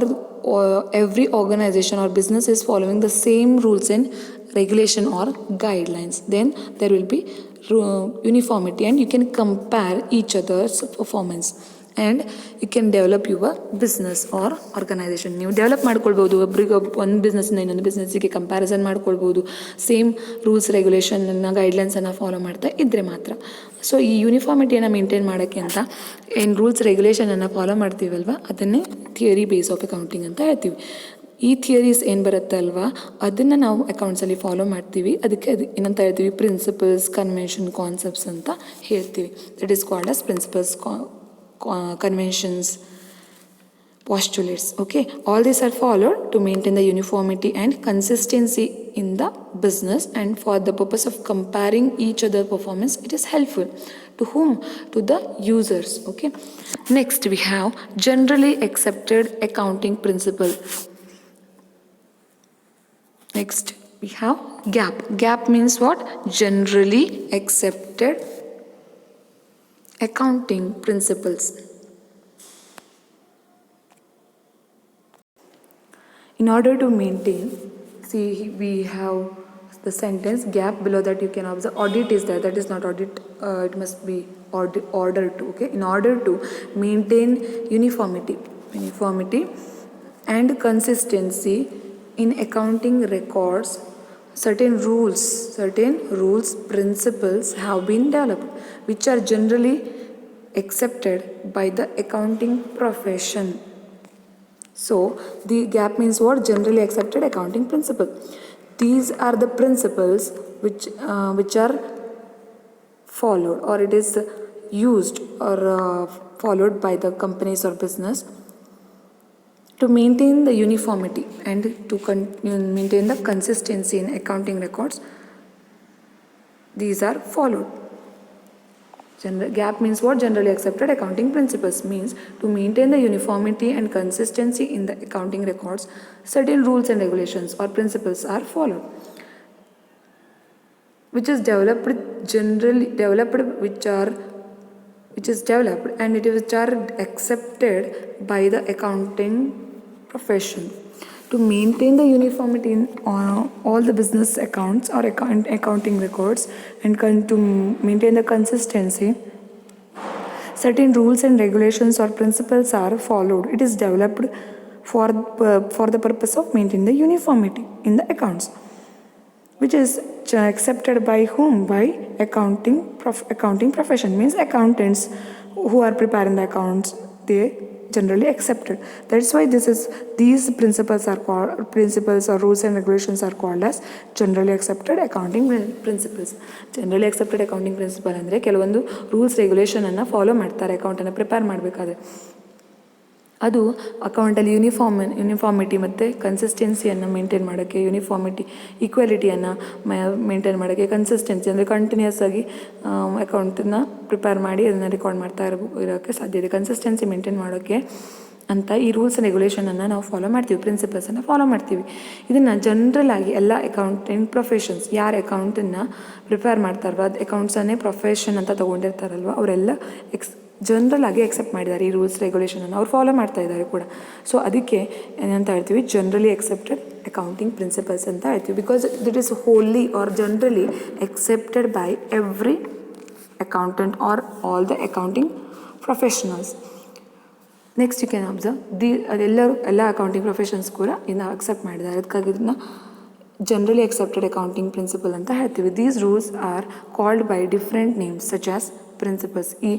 Speaker 1: every organization or business is following the same rules and regulation or guidelines, then there will be uniformity and you can compare each other's performance and you can develop your business or organization. ನೀವು develop ಮಾಡ್ಕೊಳ್ಬೋದು, ಒಬ್ರಿಗೆ ಒಂದು ಬಿಸ್ನೆಸ್ಸಿಂದ ಇನ್ನೊಂದು ಬಿಸ್ನೆಸ್ಸಿಗೆ comparison ಮಾಡ್ಕೊಳ್ಬೋದು, same rules ರೆಗ್ಯುಲೇಷನನ್ನು ಗೈಡ್ಲೈನ್ಸನ್ನು follow ಮಾಡ್ತಾ ಇದ್ದರೆ ಮಾತ್ರ. So ಈ ಯೂನಿಫಾರ್ಮಿಟಿಯನ್ನು ಮೇಂಟೈನ್ ಮಾಡೋಕ್ಕೆ ಅಂತ ಏನು ರೂಲ್ಸ್ ರೆಗ್ಯುಲೇಷನನ್ನು ಫಾಲೋ ಮಾಡ್ತೀವಲ್ವ, ಅದನ್ನೇ ಥಿಯರಿ ಬೇಸ್ ಆಫ್ ಅಕೌಂಟಿಂಗ್ ಅಂತ ಹೇಳ್ತೀವಿ. ಈ ಥಿಯರೀಸ್ ಏನು ಬರುತ್ತೆ ಅಲ್ವಾ, ಅದನ್ನು ನಾವು ಅಕೌಂಟ್ಸಲ್ಲಿ ಫಾಲೋ ಮಾಡ್ತೀವಿ. ಅದಕ್ಕೆ ಏನಂತ ಹೇಳ್ತೀವಿ, ಪ್ರಿನ್ಸಿಪಲ್ಸ್, ಕನ್ವೆನ್ಷನ್, ಕಾನ್ಸೆಪ್ಟ್ಸ್ ಅಂತ ಹೇಳ್ತೀವಿ. That is called as principles, conventions, postulates. Okay, all these are followed to maintain the uniformity and consistency in the business, and for the purpose of comparing each other performance, it is helpful to whom? To the users. Okay, next we have generally accepted accounting principle. Next we have GAAP means what? Generally accepted accounting principles. In order to maintain, see we have the sentence GAAP, below that you can observe audit is there. That is not audit, it must be order to. Okay, in order to maintain uniformity and consistency in accounting records, certain rules, principles have been developed which are generally accepted by the accounting profession. So the GAAP means what? Generally accepted accounting principle. These are the principles which are followed, or it is used or followed by the companies or business to maintain the uniformity and to maintain the consistency in accounting records. These are followed. GAP means what? Generally accepted accounting principles. Means to maintain the uniformity and consistency in the accounting records, certain rules and regulations or principles are followed, which is developed and which are accepted by the accounting profession. To maintain the uniformity in all the business accounts or accounting records and to maintain the consistency, certain rules and regulations or principles are followed. It is developed for the purpose of maintaining the uniformity in the accounts, which is accepted by whom? By accounting profession. Means accountants who are preparing the accounts, they generally accepted. That's why these principles or rules and regulations are called as generally accepted accounting principles. Generally accepted accounting principle ಅಂದರೆ ಕೆಲವೊಂದು rules regulation ಅನ್ನು follow ಮಾಡ್ತಾರೆ ಅಕೌಂಟನ್ನು prepare ಮಾಡಬೇಕಾದ್ರೆ. ಅದು ಅಕೌಂಟಲ್ಲಿ uniformity ಮತ್ತು ಕನ್ಸಿಸ್ಟೆನ್ಸಿಯನ್ನು maintain ಮಾಡೋಕ್ಕೆ, ಈಕ್ವಾಲಿಟಿಯನ್ನು ಮೇಂಟೈನ್ ಮಾಡೋಕ್ಕೆ, ಕನ್ಸಿಸ್ಟೆನ್ಸಿ ಅಂದರೆ ಕಂಟಿನ್ಯೂಸ್ ಆಗಿ ಅಕೌಂಟನ್ನು ಪ್ರಿಪೇರ್ ಮಾಡಿ ಅದನ್ನು ರೆಕಾರ್ಡ್ ಮಾಡ್ತಾ ಇರೋಕ್ಕೆ ಸಾಧ್ಯ ಇದೆ. ಕನ್ಸಿಸ್ಟೆನ್ಸಿ ಮೇಂಟೈನ್ ಮಾಡೋಕ್ಕೆ ಅಂತ ಈ ರೂಲ್ಸ್ ಆ್ಯಂಡ್ ರೆಗ್ಯುಲೇಷನನ್ನು ನಾವು ಫಾಲೋ ಮಾಡ್ತೀವಿ, ಪ್ರಿನ್ಸಿಪಲ್ಸನ್ನು ಫಾಲೋ ಮಾಡ್ತೀವಿ. ಇದನ್ನು ಜನರಲ್ ಆಗಿ ಎಲ್ಲ ಅಕೌಂಟಿಂಗ್ ಪ್ರೊಫೆಷನ್ಸ್ ಯಾರು ಅಕೌಂಟನ್ನು ಪ್ರಿಪೇರ್ ಮಾಡ್ತಾರಲ್ವ, ಅದು ಅಕೌಂಟ್ಸನ್ನೇ ಪ್ರೊಫೆಷನ್ ಅಂತ ತೊಗೊಂಡಿರ್ತಾರಲ್ವ, ಅವರೆಲ್ಲ ಜನರಲ್ ಆಗಿ ಎಕ್ಸೆಪ್ಟ್ ಮಾಡಿದ್ದಾರೆ ಈ ರೂಲ್ಸ್ ರೆಗ್ಯುಲೇಷನನ್ನು, ಅವ್ರು ಫಾಲೋ ಮಾಡ್ತಾ ಇದ್ದಾರೆ ಕೂಡ. ಸೊ ಅದಕ್ಕೆ ಏನಂತ ಹೇಳ್ತೀವಿ, ಜನರಲಿ ಎಕ್ಸೆಪ್ಟೆಡ್ ಅಕೌಂಟಿಂಗ್ ಪ್ರಿನ್ಸಿಪಲ್ಸ್ ಅಂತ ಹೇಳ್ತೀವಿ. Because it is wholly or generally accepted by every accountant or all the accounting professionals. Next you can observe ಎಲ್ಲ ಅಕೌಂಟಿಂಗ್ ಪ್ರೊಫೆಷನ್ಸ್ ಕೂಡ ಇದನ್ನ ಅಕ್ಸೆಪ್ಟ್ ಮಾಡಿದ್ದಾರೆ. ಅದಕ್ಕಾಗಿ ಇದನ್ನ ಜನರಲಿ ಅಕ್ಸೆಪ್ಟೆಡ್ ಅಕೌಂಟಿಂಗ್ ಪ್ರಿನ್ಸಿಪಲ್ ಅಂತ ಹೇಳ್ತೀವಿ. These rules are called by different names such as principles. ಈ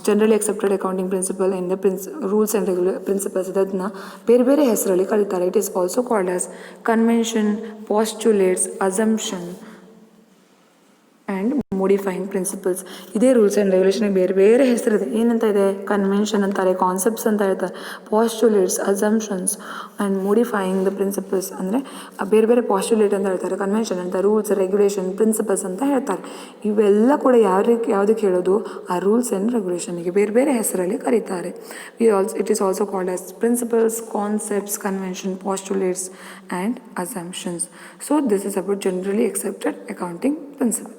Speaker 1: generally accepted accounting principle in the rules and principles ಇದನ್ನ ಬೇರೆ ಬೇರೆ ಹೆಸರಲ್ಲಿ ಕರೀತಾರೆ. It is also called as convention, postulates, assumption and modifying principles. ಇದೇ rules and ರೆಗ್ಯುಲೇಷನ್ಗೆ ಬೇರೆ ಬೇರೆ ಹೆಸರಿದೆ. ಏನಂತ ಇದೆ? ಕನ್ವೆನ್ಷನ್ ಅಂತಾರೆ, ಕಾನ್ಸೆಪ್ಟ್ಸ್ ಅಂತ ಹೇಳ್ತಾರೆ, postulates, assumptions and modifying the principles ಅಂದರೆ ಬೇರೆ ಬೇರೆ ಪಾಸ್ಟುಲೇಟ್ ಅಂತ ಹೇಳ್ತಾರೆ, ಕನ್ವೆನ್ಷನ್ ಅಂತ, ರೂಲ್ಸ್, ರೆಗ್ಯುಲೇಷನ್, ಪ್ರಿನ್ಸಿಪಲ್ಸ್ ಅಂತ ಹೇಳ್ತಾರೆ. ಇವೆಲ್ಲ ಕೂಡ ಯಾವುದಕ್ಕೆ ಹೇಳೋದು? ಆ ರೂಲ್ಸ್ ಆ್ಯಂಡ್ ರೆಗ್ಯುಲೇಷನ್ಗೆ ಬೇರೆ ಬೇರೆ ಹೆಸರಲ್ಲಿ ಕರೀತಾರೆ. It is also called as principles, concepts, convention, postulates and assumptions. So this is about generally accepted accounting principle.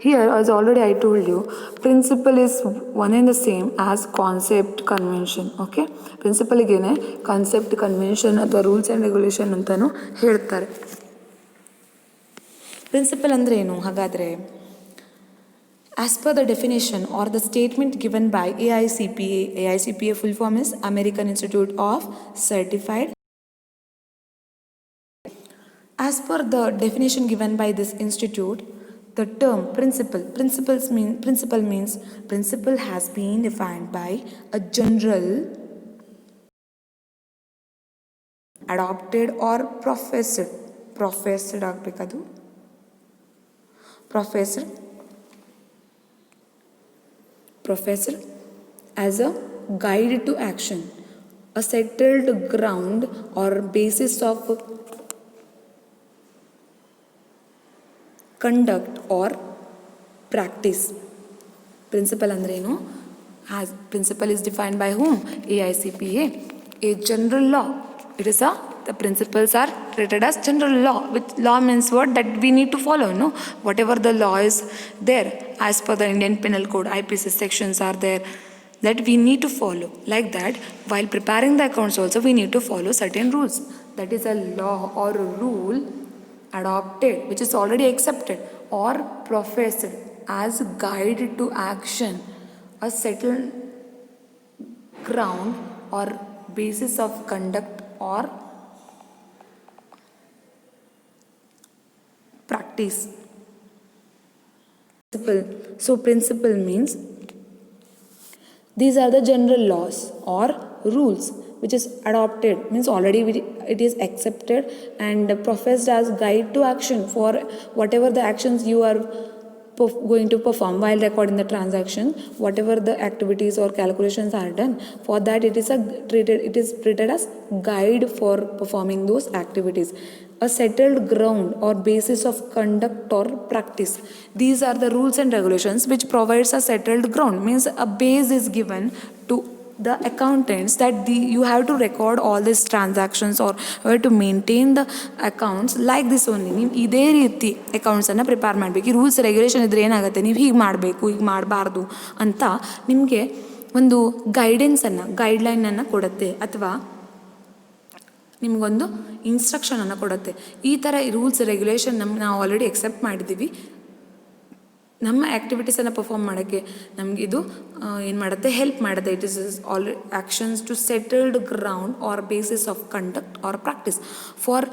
Speaker 1: Here, as already I told you, principle is one and the same as concept, convention. Okay, principle again concept, convention ಅಥವಾ rules and regulation ಅಂತಲೂ ಹೇಳ್ತಾರೆ. Principal ಅಂದರೆ ಏನು ಹಾಗಾದರೆ? As per the definition or the statement given by AICPA full form is American Institute of Certified. As per the definition given by this institute, the term principle means principle has been defined by a general, adopted or professed ಆಗಬೇಕದು professed as a guide to action, a settled ground or basis of conduct or practice. Principle ಅಂದ್ರೇನು? Principle is defined by whom? AICPA. A general law. The principles are treated as general law. Which law means what? That we need to follow, no? Whatever the law is there as per the Indian Penal Code, IPC sections are there that we need to follow. Like that, while preparing the accounts also we need to follow certain rules. That is a law or a rule adopted, which is already accepted, or professed as guide to action, a settled ground or basis of conduct or practice. So principle means these are the general laws or rules which is adopted, means already it is accepted and professed as guide to action for whatever the actions you are going to perform while recording the transaction. Whatever the activities or calculations are done, for that it is treated as guide for performing those activities. a settled ground or basis of conduct or practice. These are the rules and regulations which provides a settled ground, means a base is given to the accountants that you have to record all these transactions or you have to maintain the accounts like this only. ನೀವು ಇದೇ ರೀತಿ ಅಕೌಂಟ್ಸನ್ನು prepare ಮಾಡಬೇಕು. ಈ rules regulation ಇದ್ರೆ ಏನಾಗುತ್ತೆ, ನೀವು ಹೀಗೆ ಮಾಡಬೇಕು ಹೀಗೆ ಮಾಡಬಾರ್ದು ಅಂತ ನಿಮಗೆ ಒಂದು ಗೈಡ್ಲೈನನ್ನು ಕೊಡುತ್ತೆ, ಅಥವಾ ನಿಮಗೊಂದು ಇನ್ಸ್ಟ್ರಕ್ಷನನ್ನು ಕೊಡುತ್ತೆ. ಈ ಥರ ರೂಲ್ಸ್ ರೆಗ್ಯುಲೇಷನ್ ನಾವು ಆಲ್ರೆಡಿ ಎಕ್ಸೆಪ್ಟ್ ಮಾಡಿದ್ದೀವಿ. ನಮ್ಮ ಆ್ಯಕ್ಟಿವಿಟೀಸನ್ನು ಪರ್ಫಾರ್ಮ್ ಮಾಡೋಕ್ಕೆ ನಮಗೆ ಇದು ಏನು ಮಾಡುತ್ತೆ, ಹೆಲ್ಪ್ ಮಾಡುತ್ತೆ. It is already actions to settled ground or basis of conduct or practice. For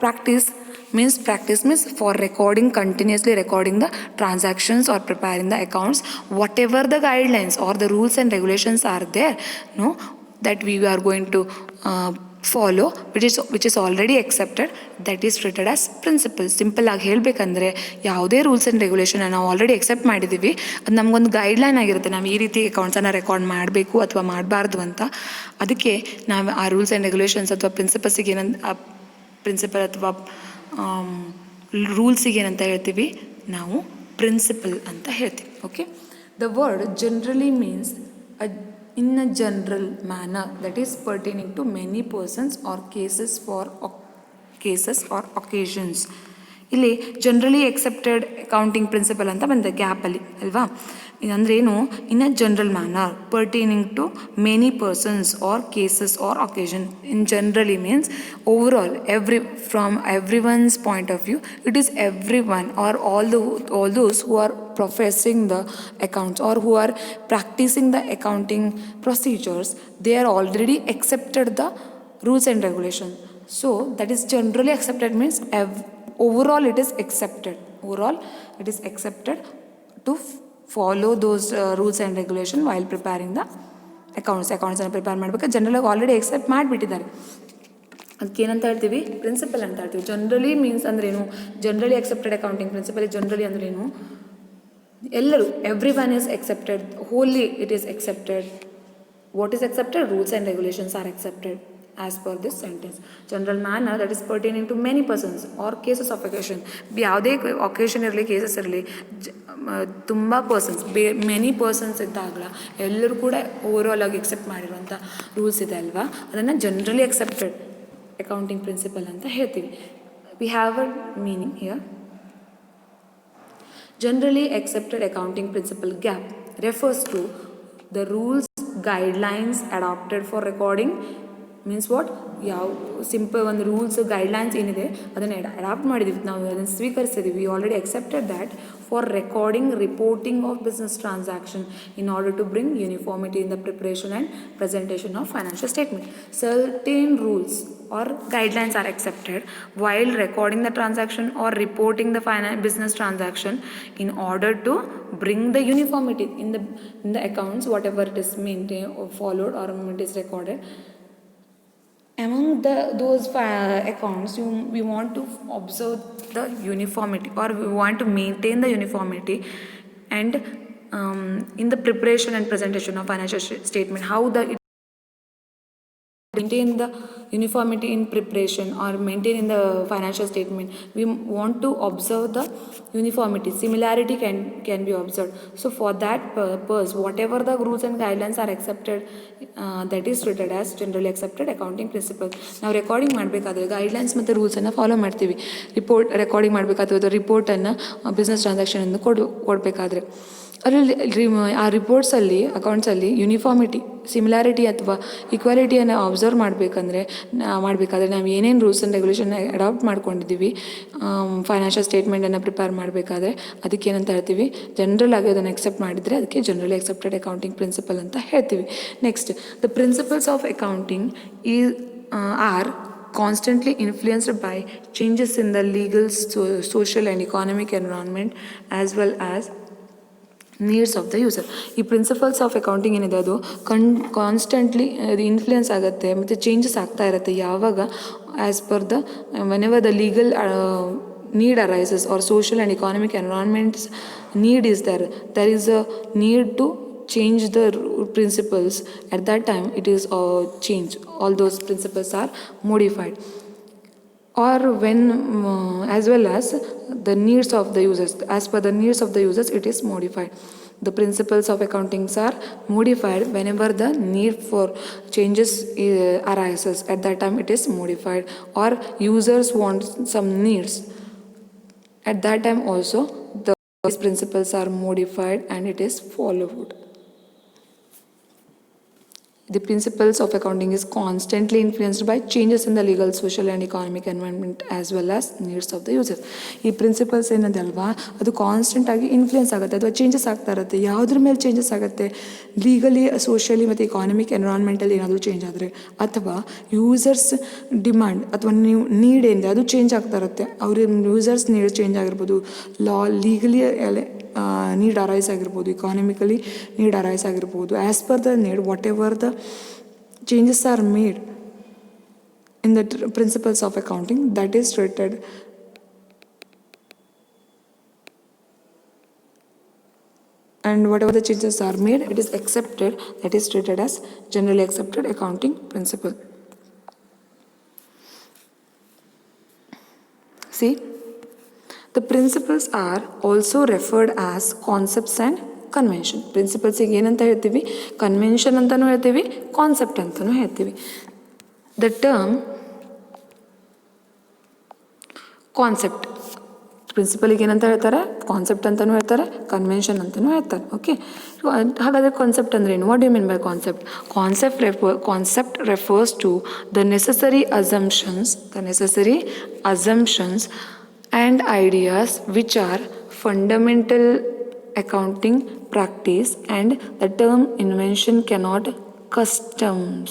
Speaker 1: practice means for continuously recording the transactions or preparing the accounts, whatever the guidelines or the rules and regulations are there, that we are going to follow, which is already accepted, that is treated as principles. Simple ಆಗಿ ಹೇಳಬೇಕಂದ್ರೆ ಯಾವುದೇ rules and regulation ನಾವು already accept ಮಾಡಿದ್ದೀವಿ, ಅದು ನಮಗೊಂದು guideline ಆಗಿರುತ್ತೆ. ನಾವು ಈ ರೀತಿ ಅಕೌಂಟ್ಸನ್ನು ರೆಕಾರ್ಡ್ ಮಾಡಬೇಕು ಅಥವಾ ಮಾಡಬಾರ್ದು ಅಂತ. ಅದಕ್ಕೆ ನಾವು ಆ ರೂಲ್ಸ್ ಆ್ಯಂಡ್ ರೆಗ್ಯುಲೇಷನ್ಸ್ ಅಥವಾ ಪ್ರಿನ್ಸಿಪಲ್ಸಿಗೆ ಪ್ರಿನ್ಸಿಪಲ್ ಅಥವಾ ರೂಲ್ಸಿಗೆ ಏನಂತ ಹೇಳ್ತೀವಿ, ನಾವು ಪ್ರಿನ್ಸಿಪಲ್ ಅಂತ ಹೇಳ್ತೀವಿ. Okay, the word generally means in a general manner, that is pertaining to many persons or cases or occasions. ಇಲ್ಲಿ ಜನರಲಿ ಎಕ್ಸೆಪ್ಟೆಡ್ ಅಕೌಂಟಿಂಗ್ ಪ್ರಿನ್ಸಿಪಲ್ ಅಂತ ಬಂದಿದೆ ಗ್ಯಾಪಲ್ಲಿ ಅಲ್ವಾ. ಇದಂದ್ರೆ ಏನು, in a general manner pertaining to many persons or cases or occasion. In generally means overall, from every one's point of view, it is every one or all those who are professing the accounts or who are practicing the accounting procedures, they are already accepted the rules and regulations. So that is generally accepted means overall it is accepted. Overall it is accepted to follow those rules and regulations while preparing the accounts ಅನ್ನು prepare ಮಾಡಬೇಕು. ಜನರಲಾಗಿ already accept ಮಾಡಿಬಿಟ್ಟಿದ್ದಾರೆ. ಅದಕ್ಕೆ ಏನಂತ ಹೇಳ್ತೀವಿ, principle ಅಂತ ಹೇಳ್ತೀವಿ. Generally means ಅಂದ್ರೇನು, generally accepted accounting principle. Generally ಅಂದ್ರೇನು, ಎಲ್ಲರೂ, everyone is accepted, wholly it is accepted. What is accepted? Rules and regulations are accepted as per this sentence. General manner, that is pertaining to many persons or cases of occasion. ಯಾವುದೇ occasion ಇರಲಿ, cases ಇರಲಿ, ತುಂಬ persons, many persons ಇದ್ದಾಗಲ ಎಲ್ಲರೂ ಕೂಡ overall ಆಗಿ accept ಮಾಡಿರುವಂಥ rules ಇದೆ ಅಲ್ವಾ, ಅದನ್ನು ಜನರಲಿ ಅಕ್ಸೆಪ್ಟೆಡ್ ಅಕೌಂಟಿಂಗ್ ಪ್ರಿನ್ಸಿಪಲ್ ಅಂತ ಹೇಳ್ತೀವಿ. We have a meaning here. Generally accepted accounting principle gap refers to the rules, guidelines adopted for recording. Means what? ಯಾವ ಸಿಂಪಲ್ ಒಂದು ರೂಲ್ಸ್ ಗೈಡ್ಲೈನ್ಸ್ ಏನಿದೆ ಅದನ್ನು ಅಡಾಪ್ಟ್ ಮಾಡಿದ್ದೀವಿ, ನಾವು ಅದನ್ನು ಸ್ವೀಕರಿಸಿದ್ದೀವಿ. We already accepted that for recording, reporting of business transaction in order to bring uniformity in the preparation and presentation of financial statement. Certain rules or guidelines are accepted while recording the transaction or reporting the business transaction in order to bring the uniformity in the accounts, whatever it is maintained or followed or it is recorded. Among those accounts, we want to observe the uniformity or we want to maintain the uniformity, and in the preparation and presentation of financial statement, how maintain the uniformity in preparation or maintain in the financial statement. We want to observe the uniformity, similarity can be observed. So for that purpose, whatever the rules and guidelines are accepted, that is treated as generally accepted accounting principle. ನಾವು recording ಮಾಡಬೇಕಾದ್ರೆ guidelines ಮತ್ತು ರೂಲ್ಸನ್ನು follow ಮಾಡ್ತೀವಿ. Recording ಮಾಡಬೇಕಾದ್ರೆ ರಿಪೋರ್ಟನ್ನು business ಟ್ರಾನ್ಸಾಕ್ಷನನ್ನು ಕೊಡಬೇಕಾದ್ರೆ ಅದರಲ್ಲಿ ಆ ರಿಪೋರ್ಟ್ಸಲ್ಲಿ, ಅಕೌಂಟ್ಸಲ್ಲಿ uniformity, similarity ಅಥವಾ ಈಕ್ವಾಲಿಟಿಯನ್ನು ಅಬ್ಸರ್ವ್ ಮಾಡಬೇಕಾದ್ರೆ ನಾವು ಏನೇನು ರೂಲ್ಸ್ ಆ್ಯಂಡ್ ರೆಗ್ಯುಲೇಷನ್ ಅಡಾಪ್ಟ್ ಮಾಡ್ಕೊಂಡಿದ್ದೀವಿ ಫೈನಾನ್ಷಿಯಲ್ ಸ್ಟೇಟ್ಮೆಂಟನ್ನು ಪ್ರಿಪೇರ್ ಮಾಡಬೇಕಾದ್ರೆ ಅದಕ್ಕೆ ಏನಂತ ಹೇಳ್ತೀವಿ, ಜನರಲ್ ಆಗಿ ಅದನ್ನು ಎಕ್ಸೆಪ್ಟ್ ಮಾಡಿದರೆ ಅದಕ್ಕೆ ಜನರಲಿ ಎಕ್ಸೆಪ್ಟೆಡ್ ಅಕೌಂಟಿಂಗ್ ಪ್ರಿನ್ಸಿಪಲ್ ಅಂತ ಹೇಳ್ತೀವಿ. Next, the principles of accounting are constantly influenced by changes in the legal, social and economic environment as well as needs of the user. ಈ ಪ್ರಿನ್ಸಿಪಲ್ಸ್ ಆಫ್ ಅಕೌಂಟಿಂಗ್ ಏನಿದೆ ಅದು constantly ಅದು influence ಆಗುತ್ತೆ ಮತ್ತು changes ಆಗ್ತಾ ಇರುತ್ತೆ. ಯಾವಾಗ as per the whenever the legal need arises or social and economic environment's need is there is a need to change the principles. At that time it is changed, all those principles are modified. or when as well as the needs of the users. As per the needs of the users, it is modified. The principles of accountings are modified whenever the need for changes arises. At that time it is modified, or users want some needs. At that time also these principles are modified and it is followed. The principles of accounting is constantly influenced by changes in the legal, social and economic environment as well as needs of the users. ಈ principles ಏನಂತೆ ಅಲ್ವಾ, ಅದು constant ಆಗಿ influence ಆಗುತ್ತೆ ಅಥವಾ changes ಆಗ್ತಾ ಇರುತ್ತೆ. ಯಾವುದ್ರ ಮೇಲೆ ಚೇಂಜಸ್ ಆಗುತ್ತೆ? ಲೀಗಲಿ, ಸೋಷಿಯಲಿ ಮತ್ತು ಎಕಾನಮಿಕ್ ಎನ್ವಿರಾನ್ಮೆಂಟಲ್ಲಿ ಏನಾದರೂ ಚೇಂಜ್ ಆದರೆ, ಅಥವಾ ಯೂಸರ್ಸ್ ಡಿಮ್ಯಾಂಡ್ ಅಥವಾ ನೀವು ನೀಡ್ ಏನಿದೆ ಅದು ಚೇಂಜ್ ಆಗ್ತಾ ಇರುತ್ತೆ. ಅವ್ರ ಯೂಸರ್ಸ್ ನೀಡ್ ಚೇಂಜ್ ಆಗಿರ್ಬೋದು, ಲೀಗಲಿ ನೀಡ್ ಅರೈಸ್ ಆಗಿರ್ಬೋದು, economically need arise ಆಗಿರ್ಬೋದು. As per the need, what ever the changes are made in the principles of accounting, that is treated and whatever the changes are made, it is accepted, that is treated as generally accepted accounting principle. See, the principles are also referred as concepts and convention. ಪ್ರಿನ್ಸಿಪಲ್ಸಿಗೆ ಏನಂತ ಹೇಳ್ತೀವಿ? Convention ಅಂತಲೂ ಹೇಳ್ತೀವಿ, concept ಅಂತಲೂ ಹೇಳ್ತೀವಿ. The term concept, ಪ್ರಿನ್ಸಿಪಲಿಗೆ ಏನಂತ ಹೇಳ್ತಾರೆ? Concept ಅಂತಲೂ ಹೇಳ್ತಾರೆ, ಕನ್ವೆನ್ಷನ್ ಅಂತಲೂ ಹೇಳ್ತಾರೆ. ಓಕೆ, ಹಾಗಾದರೆ ಕಾನ್ಸೆಪ್ಟ್ ಅಂದರೆ ಏನು? What do you mean by concept? Concept refers to the necessary assumptions and ideas which are fundamental accounting practice, and the term invention cannot customs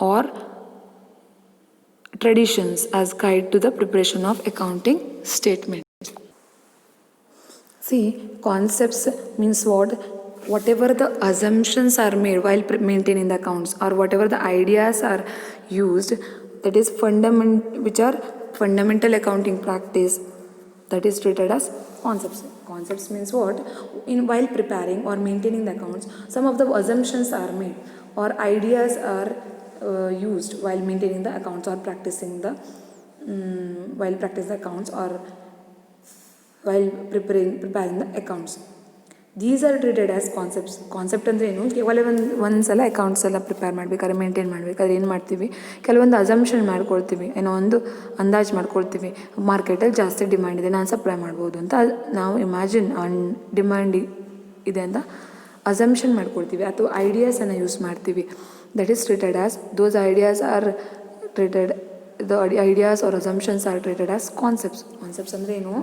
Speaker 1: or traditions as guide to the preparation of accounting statements. See, concepts means what? Whatever the assumptions are made while maintaining the accounts, or whatever the ideas are used, that is which are fundamental accounting practice, that is treated as concepts. Concepts means what? While preparing or maintaining the accounts, some of the assumptions are made or ideas are used while maintaining the accounts or practicing the accounts, or while preparing the accounts. These are treated as concepts. Concept ಅಂದರೆ ಏನು? ಕೇವಲ ಒಂದು ಸಲ accounts ಎಲ್ಲ prepare ಮಾಡಬೇಕಾದ್ರೆ, maintain ಮಾಡಬೇಕಾದ್ರೆ ಏನು ಮಾಡ್ತೀವಿ? ಕೆಲವೊಂದು ಅಸಂಪ್ಷನ್ ಮಾಡ್ಕೊಳ್ತೀವಿ, ಏನೋ ಒಂದು ಅಂದಾಜು ಮಾಡ್ಕೊಳ್ತೀವಿ. ಮಾರ್ಕೆಟಲ್ಲಿ ಜಾಸ್ತಿ ಡಿಮ್ಯಾಂಡ್ ಇದೆ, ನಾನು ಸಪ್ಲೈ ಮಾಡ್ಬೋದು ಅಂತ ನಾವು ಇಮ್ಯಾಜಿನ್ ಡಿಮ್ಯಾಂಡ್ ಇದೆ ಅಂತ ಅಸಂಪ್ಷನ್ ಮಾಡ್ಕೊಳ್ತೀವಿ, ಅಥವಾ ಐಡಿಯಾಸನ್ನು ಯೂಸ್ ಮಾಡ್ತೀವಿ. That is treated as those ideas are treated the ideas or assumptions are treated as concepts. Concepts ಅಂದರೆ ಏನು?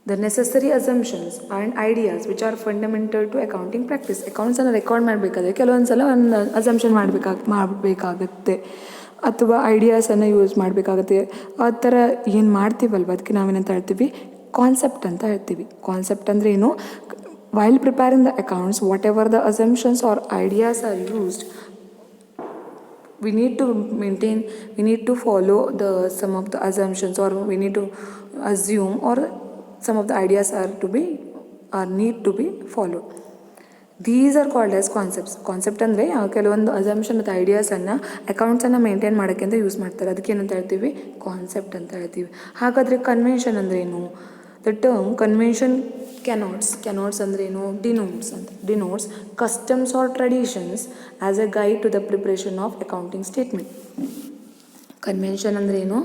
Speaker 1: The necessary assumptions and ideas which are fundamental to accounting practice. ಅಕೌಂಟ್ಸನ್ನು record ಮಾಡಬೇಕಾದ್ರೆ ಕೆಲವೊಂದು ಸಲ ಒಂದು ಅಸಂಪ್ಷನ್ ಮಾಡಬೇಕಾಗತ್ತೆ, ಅಥವಾ ಐಡಿಯಾಸನ್ನು ಯೂಸ್ ಮಾಡಬೇಕಾಗತ್ತೆ. ಆ ಥರ ಏನು ಮಾಡ್ತೀವಲ್ವ, ಅದಕ್ಕೆ ನಾವೇನಂತ ಹೇಳ್ತೀವಿ? ಕಾನ್ಸೆಪ್ಟ್ ಅಂತ ಹೇಳ್ತೀವಿ. ಕಾನ್ಸೆಪ್ಟ್ ಅಂದರೆ ಏನು? while preparing the accounts, whatever the assumptions or ideas are used, we need to follow some of the assumptions, or we need to assume, or some of the ideas need to be followed. These are called as concepts. Concept ಅಂದರೆ ಕೆಲವೊಂದು assumption ಮತ್ತು ಐಡಿಯಾಸನ್ನು ಅಕೌಂಟ್ಸನ್ನು maintain ಮಾಡೋಕ್ಕೆ ಅಂತ use ಮಾಡ್ತಾರೆ. ಅದಕ್ಕೆ ಏನಂತ ಹೇಳ್ತೀವಿ? Concept ಅಂತ ಹೇಳ್ತೀವಿ. ಹಾಗಾದರೆ ಕನ್ವೆನ್ಷನ್ ಅಂದರೆ ಏನು? ದ ಟರ್ಮ್ ಕನ್ವೆನ್ಷನ್ ಕೆನಾಟ್ಸ್ ಅಂದರೆ ಏನು? Denotes customs or traditions as a guide to the preparation of accounting statement. Convention ಅಂದರೆ ಏನು?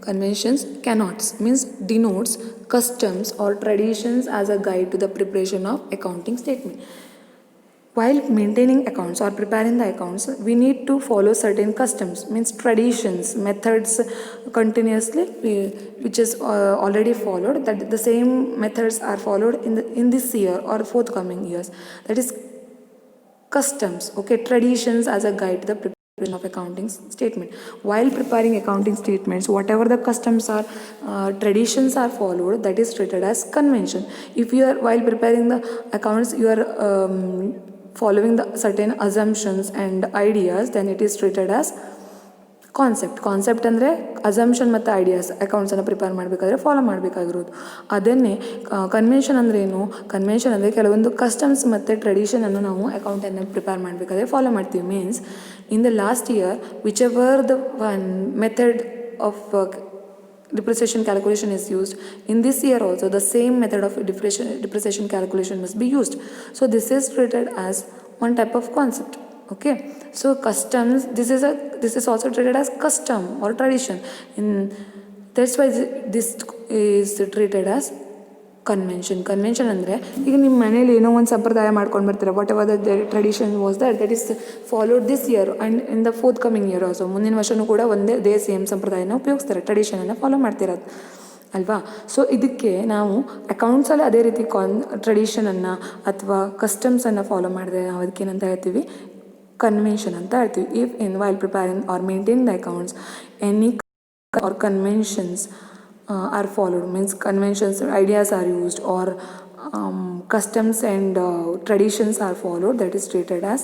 Speaker 1: Conventions means denotes customs or traditions as a guide to the preparation of accounting statement. While maintaining accounts or preparing the accounts, we need to follow certain customs, means traditions, methods continuously, which is already followed, that the same methods are followed in this year or forthcoming years. That is customs, okay, traditions as a guide to the preparation of accounting statement. While preparing accounting statements, whatever the customs are, traditions are followed, that is treated as convention. If you are, while preparing the accounts, you are following the certain assumptions and ideas, then it is treated as concept ಅಂದರೆ assumption ಮತ್ತು ideas ಅಕೌಂಟ್ಸನ್ನು prepare ಮಾಡಬೇಕಾದ್ರೆ follow ಮಾಡಬೇಕಾಗಿರೋದು. ಅದನ್ನೇ convention ಅಂದರೆ ಏನು? Convention ಅಂದರೆ ಕೆಲವೊಂದು customs ಮತ್ತು ಟ್ರೆಡಿಷನನ್ನು ನಾವು ಅಕೌಂಟನ್ನು ಪ್ರಿಪೇರ್ ಮಾಡಬೇಕಾದ್ರೆ ಫಾಲೋ ಮಾಡ್ತೀವಿ. Means in the last year which ever the one method of depreciation calculation is used, in this year also the same method of depreciation calculation must be used. So this is treated as one type of concept. Okay, so customs, this is also treated as custom or tradition. That's why this is treated as convention ಅಂದರೆ ಈಗ ನಿಮ್ಮ ಮನೇಲಿ ಏನೋ ಒಂದು ಸಂಪ್ರದಾಯ ಮಾಡ್ಕೊಂಡು ಬರ್ತೀರ, what ever the tradition was that is followed this year and in the fourth coming year also. ಮುಂದಿನ ವರ್ಷವೂ ಕೂಡ ಒಂದೇ ಸೇಮ್ ಸಂಪ್ರದಾಯನ ಉಪಯೋಗಿಸ್ತಾರೆ, ಟ್ರೆಡಿಷನನ್ನು ಫಾಲೋ ಮಾಡ್ತಿರೋದು ಅಲ್ವಾ. ಸೊ ಇದಕ್ಕೆ ನಾವು ಅಕೌಂಟ್ಸಲ್ಲಿ ಅದೇ ರೀತಿ ಟ್ರೆಡಿಷನನ್ನು ಅಥವಾ ಕಸ್ಟಮ್ಸನ್ನು ಫಾಲೋ ಮಾಡಿದ್ರೆ ನಾವು ಅದಕ್ಕೆ ಏನಂತ ಹೇಳ್ತೀವಿ? ಕನ್ವೆನ್ಷನ್ ಅಂತ ಹೇಳ್ತೀವಿ. If in while preparing or maintain the accounts any or conventions are followed, means conventions, ideas are used, or customs and traditions are followed, that is treated as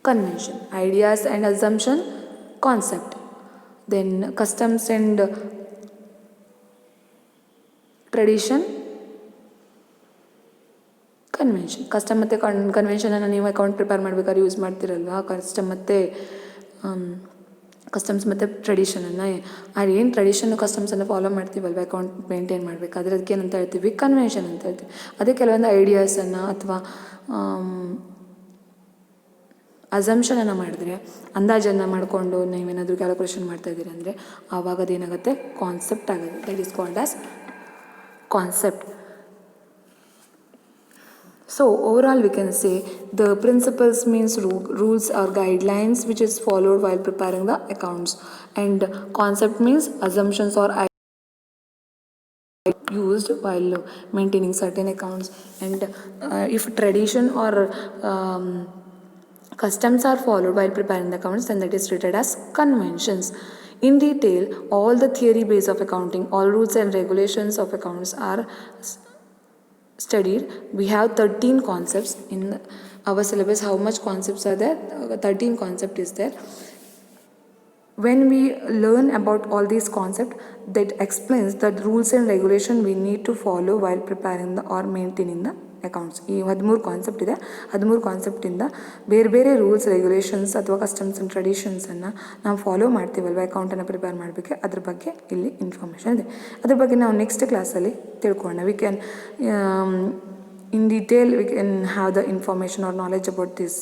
Speaker 1: convention. Ideas and assumption, concept. Then customs and tradition, convention. Custom ಮತ್ತು ಕನ್ವೆನ್ಷನನ್ನು ನೀವು account prepare ಮಾಡಬೇಕಾದ್ರೆ use ಮಾಡ್ತಿರಲ್ವ, customs ಮತ್ತು ಟ್ರೆಡಿಷನನ್ನು. ಏನು tradition ಕಸ್ಟಮ್ಸನ್ನು follow ಮಾಡ್ತೀವಲ್ವ account maintain ಮಾಡಬೇಕಾದ್ರೆ, ಅದಕ್ಕೆ ಏನಂತ ಹೇಳ್ತೀವಿ? Convention ಅಂತ ಹೇಳ್ತೀವಿ. ಅದೇ ಕೆಲವೊಂದು ಐಡಿಯಾಸನ್ನು ಅಥವಾ ಅಸಂಪ್ಷನನ್ನು ಮಾಡಿದ್ರೆ, ಅಂದಾಜನ್ನು ಮಾಡಿಕೊಂಡು ನೀವೇನಾದರೂ ಕ್ಯಾಲ್ಕುಲೇಷನ್ ಮಾಡ್ತಾಯಿದ್ದೀರಿ ಅಂದರೆ ಆವಾಗ ಅದೇನಾಗುತ್ತೆ? ಕಾನ್ಸೆಪ್ಟ್ ಆಗುತ್ತೆ. That is called as concept. So overall we can say the principles means rules or guidelines which is followed while preparing the accounts, and concept means assumptions or used while maintaining certain accounts, and if tradition or customs are followed while preparing the accounts, then that is treated as conventions. In detail, all the theory base of accounting, all rules and regulations of accounts are studied. We have 13 concepts in our syllabus. How much concepts are there? 13 concept is there. When we learn about all these concepts, that explains the rules and regulation we need to follow while preparing the or maintaining the accounts. ಈ 13 concept ಇದೆ. 13 ಕಾನ್ಸೆಪ್ಟಿಂದ ಬೇರೆ ಬೇರೆ rules regulations ಅಥವಾ customs and ಟ್ರೆಡಿಷನ್ಸನ್ನು ನಾವು follow ಮಾಡ್ತೀವಲ್ವ ಅಕೌಂಟನ್ನು prepare ಮಾಡಬೇಕು, ಅದ್ರ ಬಗ್ಗೆ ಇಲ್ಲಿ ಇನ್ಫಾರ್ಮೇಷನ್ ಇದೆ. ಅದ್ರ ಬಗ್ಗೆ ನಾವು ನೆಕ್ಸ್ಟ್ ಕ್ಲಾಸಲ್ಲಿ ತಿಳ್ಕೊಳ್ಳೋಣ. We can in detail we can have the information or knowledge about these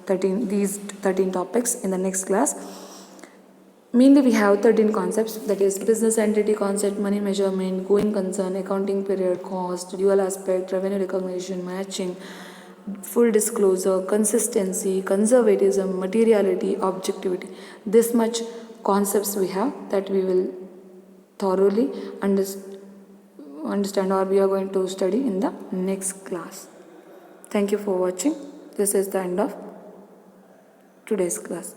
Speaker 1: 13 topics in the next class. Mainly we have 13 concepts, that is business entity concept, money measurement, going concern, accounting period, cost, dual aspect, revenue recognition, matching, full disclosure, consistency, conservatism, materiality, objectivity. This much concepts we have that we will thoroughly understand or we are going to study in the next class. Thank you for watching. This is the end of today's class.